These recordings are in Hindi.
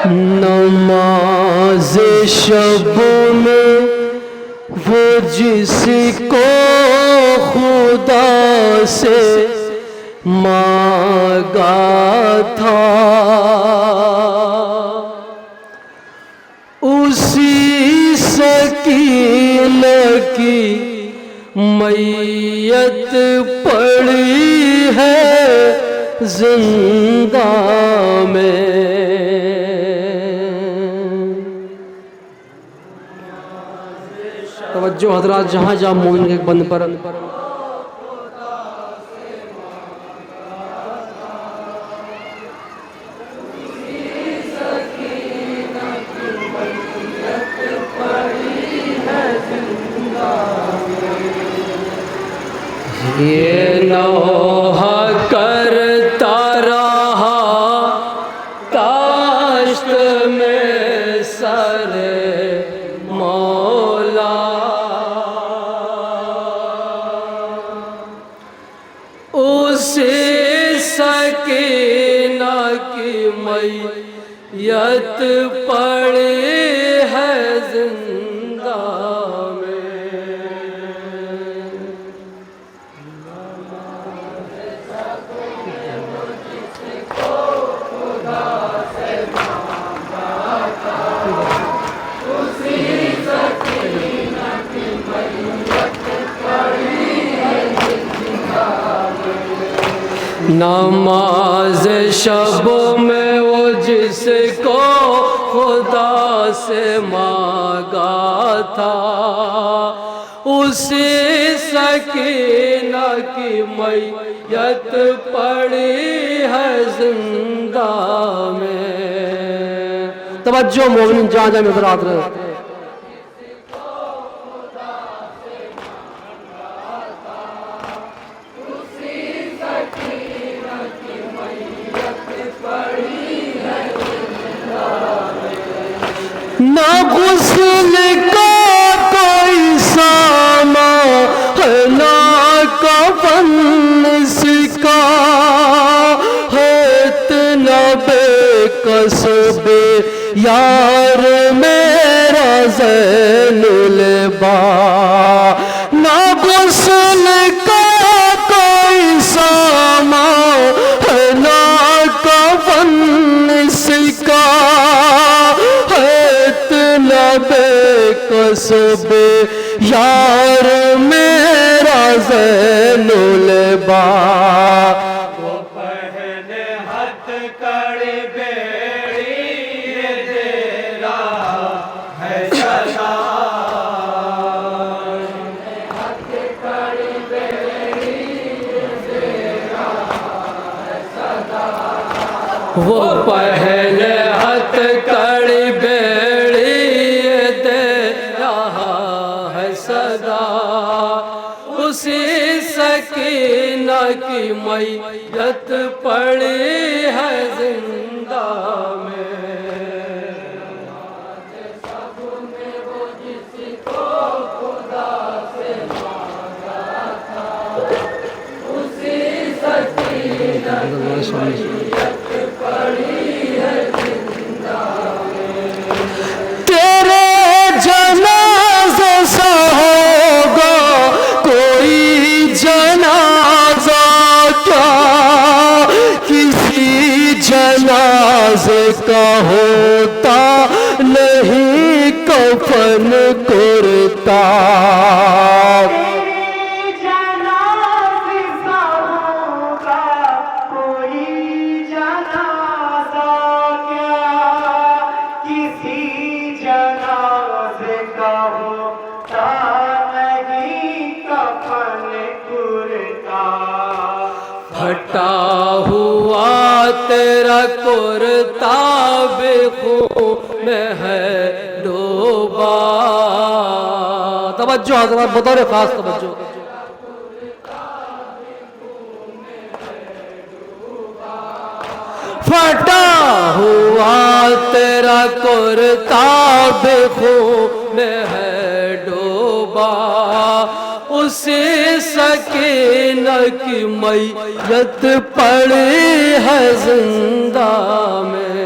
नमाज शब में वो जिसको खुदा से मांगा था, उसी सकीना की मैयत पड़ी है जिंदा में। तवज्जो हजरात, जहाँ जहाँ मोमिन के बंद पर ये नौहा करता रहा ताश्त में सरे मौला, उसे सकीना की मैयत पड़ी है जिंदा में। नमाज शब में वो जिसको खुदा से मांगा था, उसे सकीना की मैयत पड़ी है जिंदा में। तवज्जो मोमिन, जहाँ जहाँ में बरात रहे। ना गुस्ल का कोई सामा है, ना कफन सिका है, इतना बेकस बे यार मेरा ज़ैनुल बा। ना गुस्ल का कोई सामा है, ना कफन सिका, बेकसबे यार मेरा ज़ैनुल बा। वो पहले हथ कड़ी बेड़ी दे रहा है सदा, हथ कड़ी बेड़ी दे रहा है सदा। वो पहले हथ कड़ी बेड़ी सदा, उसी सकीना की मैयत पड़ी है जिंदा में। वो जिसको खुदा से मांगा था, उसी सकीना की मैयत पड़ी है जिंदा में। तेरे जनाज़े सा होगा कोई जनाजा क्या, किसी जनाजे का होता नहीं कफन कुर्ता। फटा हुआ तेरा कुर्ता बेखून में है डूबा। तवज्जो हज़रात, बतौर खास तवज्जो। फटा हुआ तेरा कुर्ता बेखून में है डूबा, उसी सकीना की मैयत पड़ी है जिंदा में।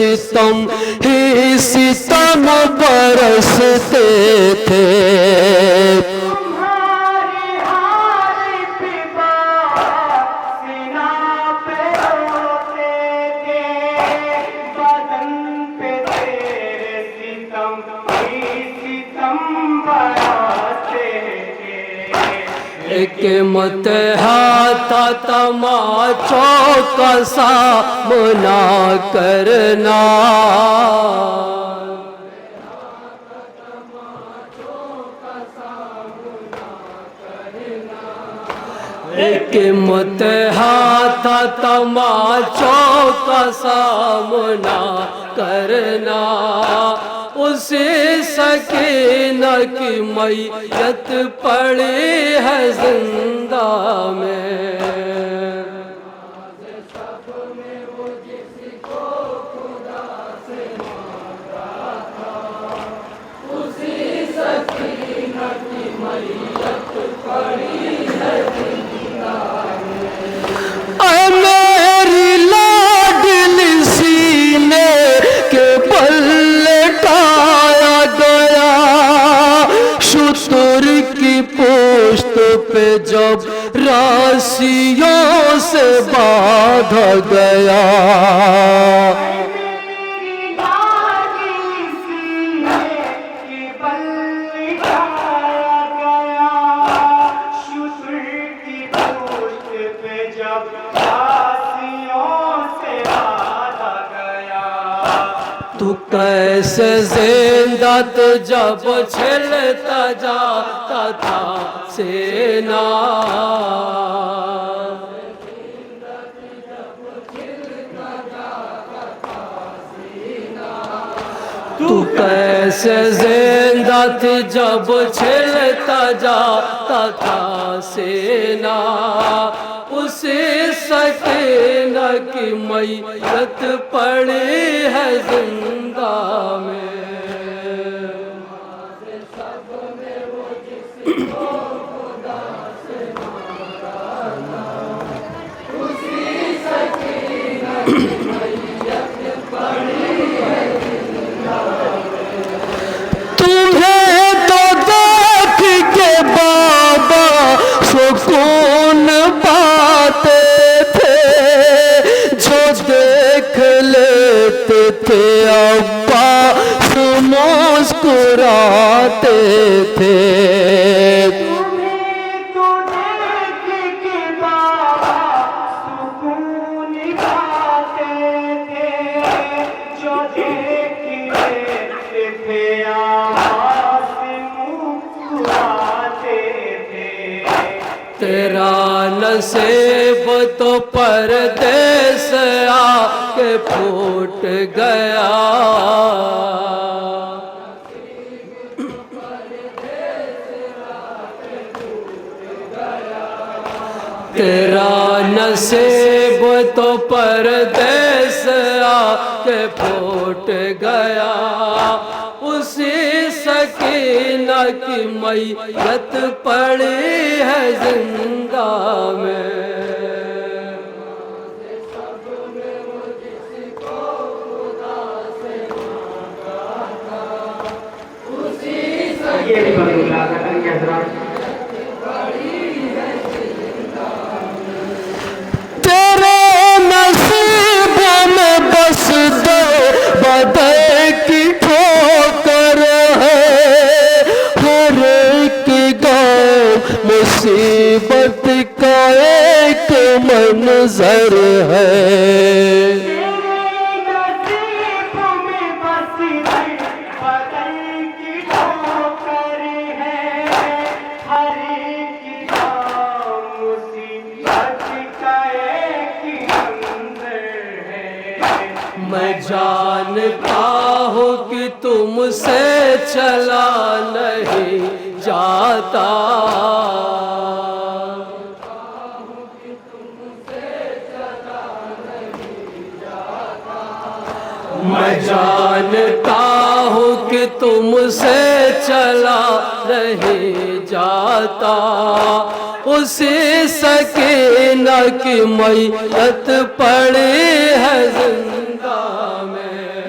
सितम ही सितम बरसते थे। तुम्हारी हारी पिबा सीना पे रोते थे, बदन पे तेरे सितम ही सितम बरसते थे। एक मुतहाता तमाचों का सामना करना, एक मुतहाता तमाचों का सामना करना, उसे सकीना की मैयत पड़ी है जिंदा में। मेरी लाडली सीने के पलटाया गया, शुतुर की पोस्ट पे जब राशियों से बांधा गया। मेरी लाडली सीने के पलटाया गया, शुतुर की पोस्ट पे जब राशियों से बांधा गया। तू कैसे जिंदा तो जब छिलता जाता था सेना, तू कैसे जिंदा थी जब छिलता जाता था सेना, उसे सकीना की मैयत पड़ी है जिंदा में। तुम्हें तो देख के बाबा सुकून पाते थे, जो देख लेते थे अब्बा मुस्कुराते थे। तुम्हें तो देख के बाबा सुकून पाते थे, जो देख लेते थे आवाज़ मुस्कुराते थे। तेरा नसीब तो परदेस आके फूट गया, तेरा नसीब तो परदेस आके फूट गया, उसी सकीना की मैयत पड़ी है जिंदा में। ये भी बदला करेंगे हजरात। बस दो बदल की ठोकर है, हर एक गाँव मुसीबत का एक मंजर है। मैं जानता हूँ कि तुमसे चला नहीं जाता, मैं जानता हूँ कि तुमसे चला नहीं जाता, उसी सकीना की मैयत पड़ी है जिंदा में।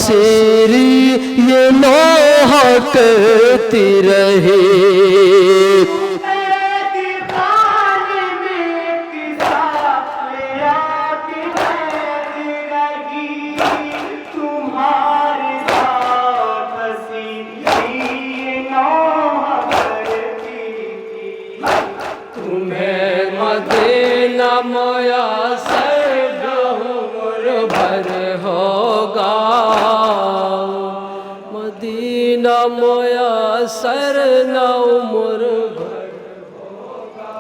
सीरी ये नौहा करती रही। मदीना मयसर उम्र भर होगा, मदीना मयसर न उम्र भर होगा।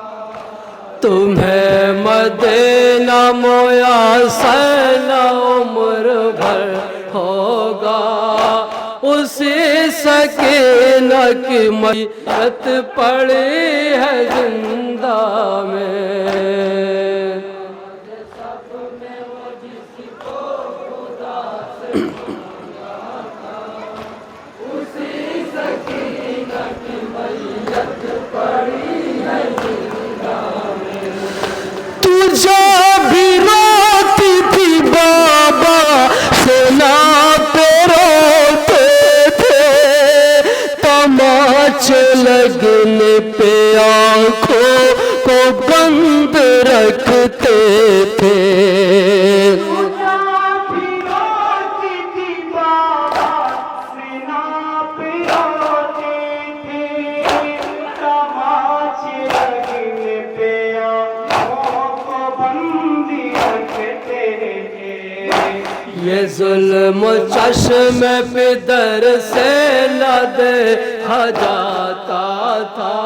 तुम्हें मदीना मयसर न उम्र भर होगा। उसी सकीना की मैयत पड़ी है जिंदा में। तू जो भी रोती थी बाबा सेना पे रोते थे, तमाचे लगने पे आंखों को बंद रखते थे। ये जुल्म चश्मे पे दर से न देखा जाता था।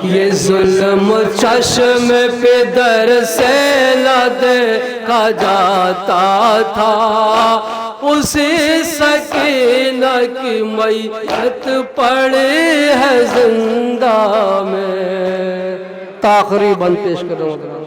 ये जुल्म चश्मे पे दर से न देखा जाता था। उसी सकीना की मैयत पड़ी है जिंदा में। आखिरी बंद पेश कर रहा हूँ।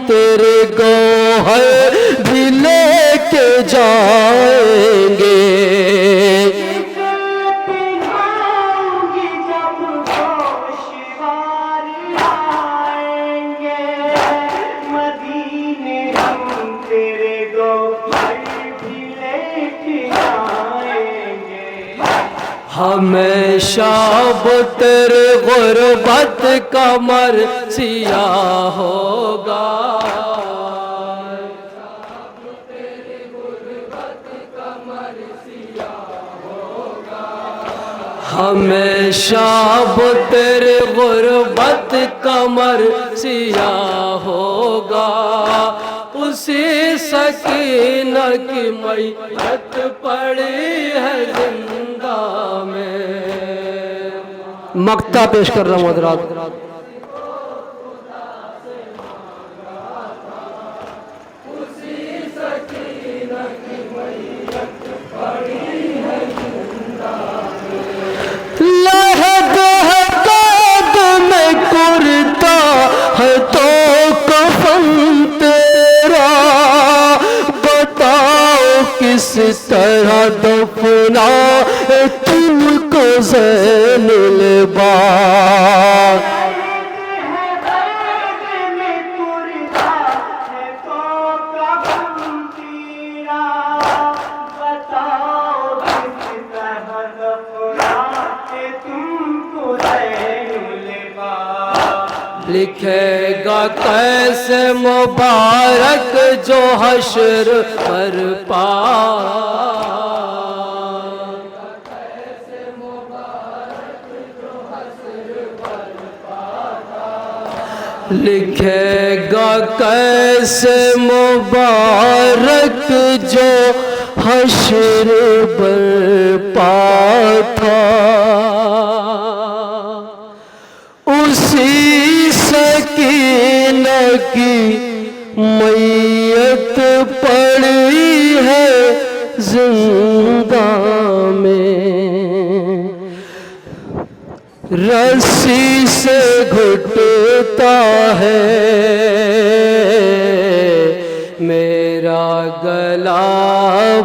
तेरे गौहर भी लेके जाएंगे। मदीने हम तेरे गौहर भी लेके जाएंगे। हमेशा वो तेरे गुर्बत का मरसिया होगा। हमेशा वो तेरे गुर्बत का मरसिया होगा। उसी सकीना की मैयत पड़ी है जिंदा में। मक्ता पेश कर रहा हूँ हज़रात। लहद है कद में कुर्ता है तो कफन तेरा, बताओ किस तरह दफना तुमको ज़ैनुल बाग। लिखेगा कैसे मुबारक जो हश्र पर पा। लिखेगा कैसे मुबारक जो हश्र बरपा था। उसी सकीना की मैयत पड़ी है जिंदा में रस्सी से घुटता है मेरा गला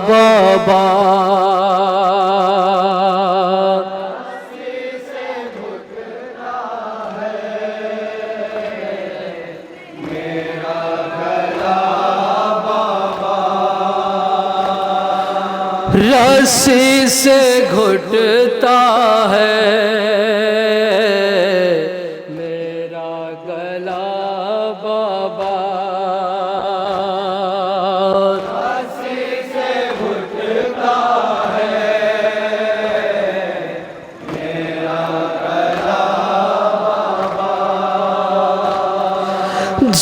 बाबा। रस्सी से घुटता है मेरा गला बाबा। रस्सी से घुटता है मेरा गला बाबा।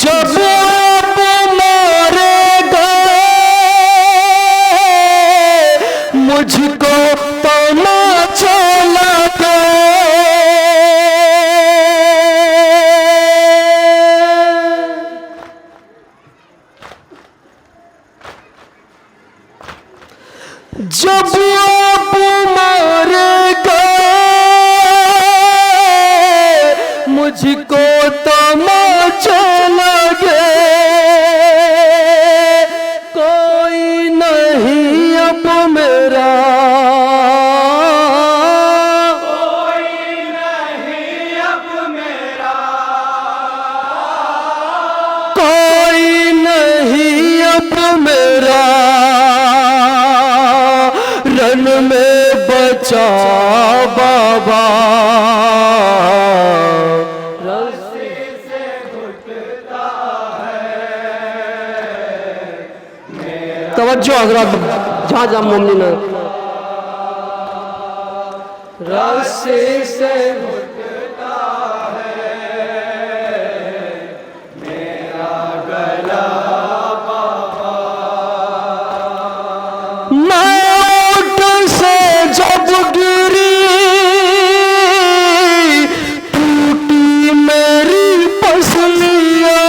जब मुझको तमाचा लगे जब आप मारे गए मुझको तमाचा लगे कोई नहीं अब मेरा रन में बचा बाबा। रस्सी से घुटता है तवज्जो हज़रात जहाँ जहाँ मोमिन है। रस्सी से घुटता है मेरा गला बाबा। जब गिरी टूटी मेरी पसलियां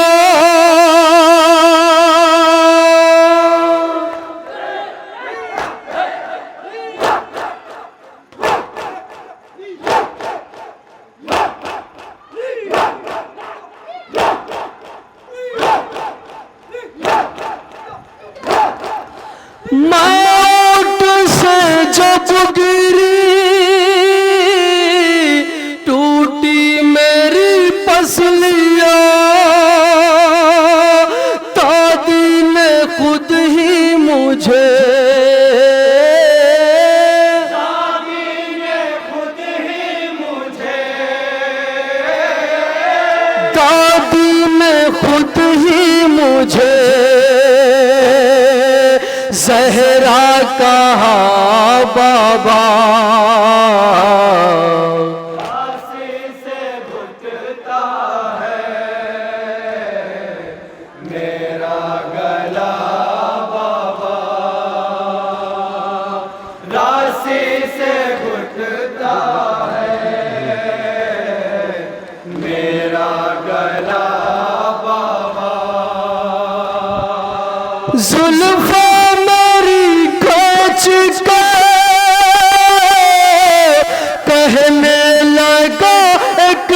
मौत से जब गिरी टूटी मेरी पसलियां दादी ने खुद ही मुझे ज़हरा कहा बाबा। रस्सी से घुटता है मेरा गला बाबा। रस्सी से घुटता है मेरा गला बाबा। जुल्फ़े कहने लगा एक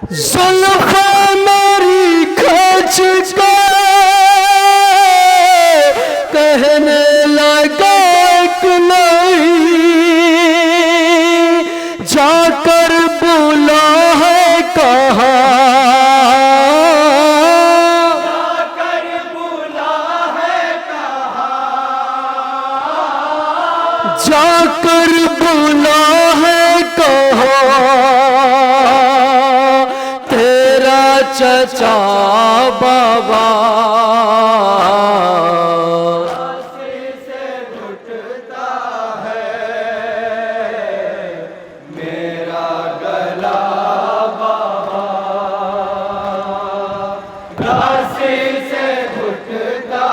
जुल्फ़े मेरी खींच के कहने लगा एक नहीं जाकर बुला है कहा। जाकर बुला है कहा। जाकर बुला है कहा तेरा चचा बाबा। रस्सी से घुटता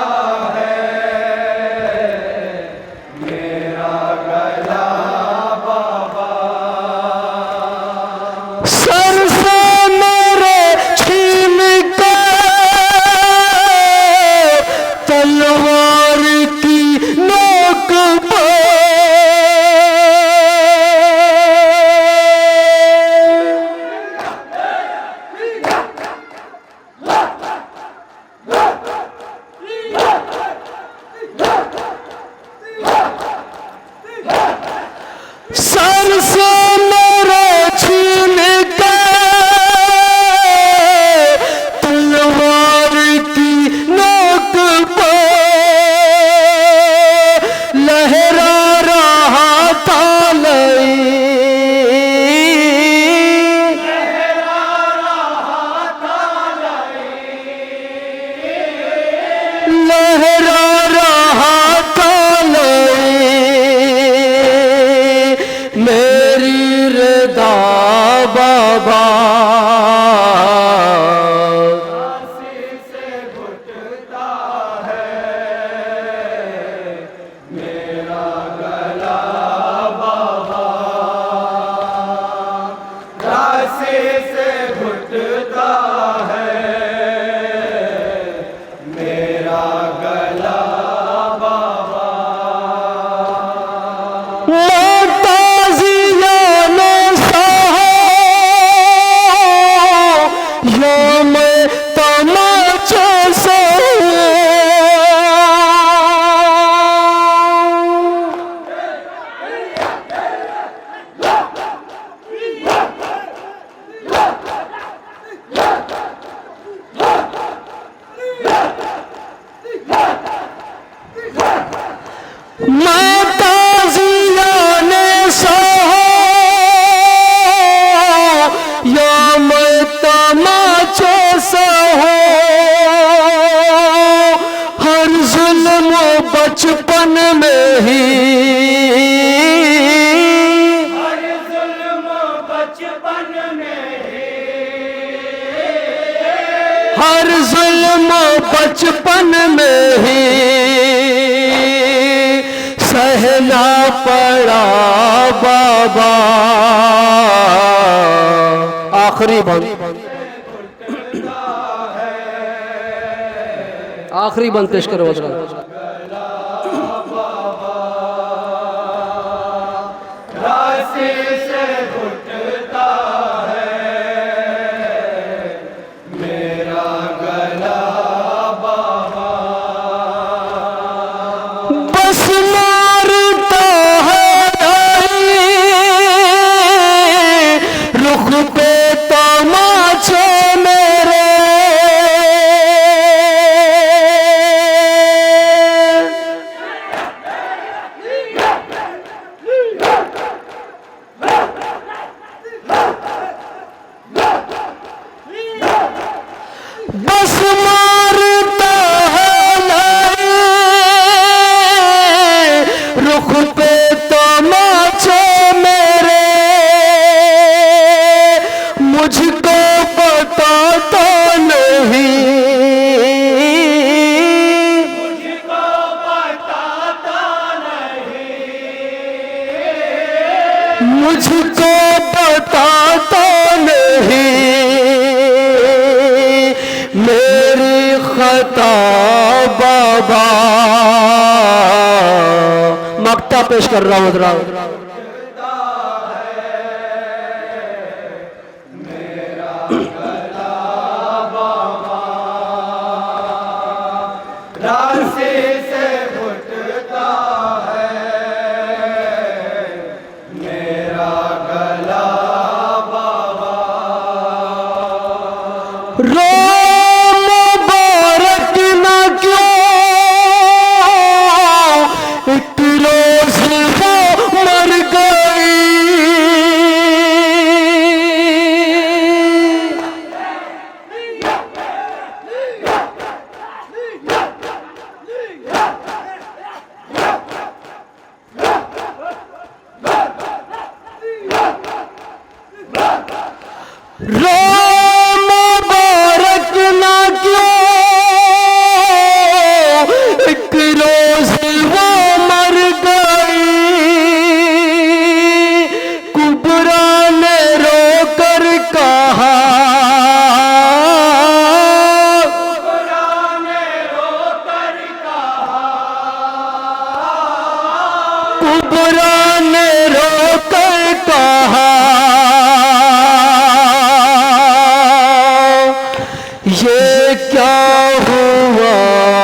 से मेरे छीन के तलवार की नोक पे लहरा रहा था लई, लहरा रहा था लई, मेरी रदा बाबा बचपन में ही, हर जुल्म बचपन में ही, हर जुल्म बचपन में ही सहना पड़ा बाबा। आखिरी बंद, आखिरी बंद पेश करो हजरत। मुझको बताता नहीं, मुझको बताता नहीं, मुझको बताता नहीं, मेरी खता बाबा। मक्ता पेश कर रहा हूँ हजरात। रोम मुबारक ना क्यों एक रोज वो मर गई, ये क्या हुआ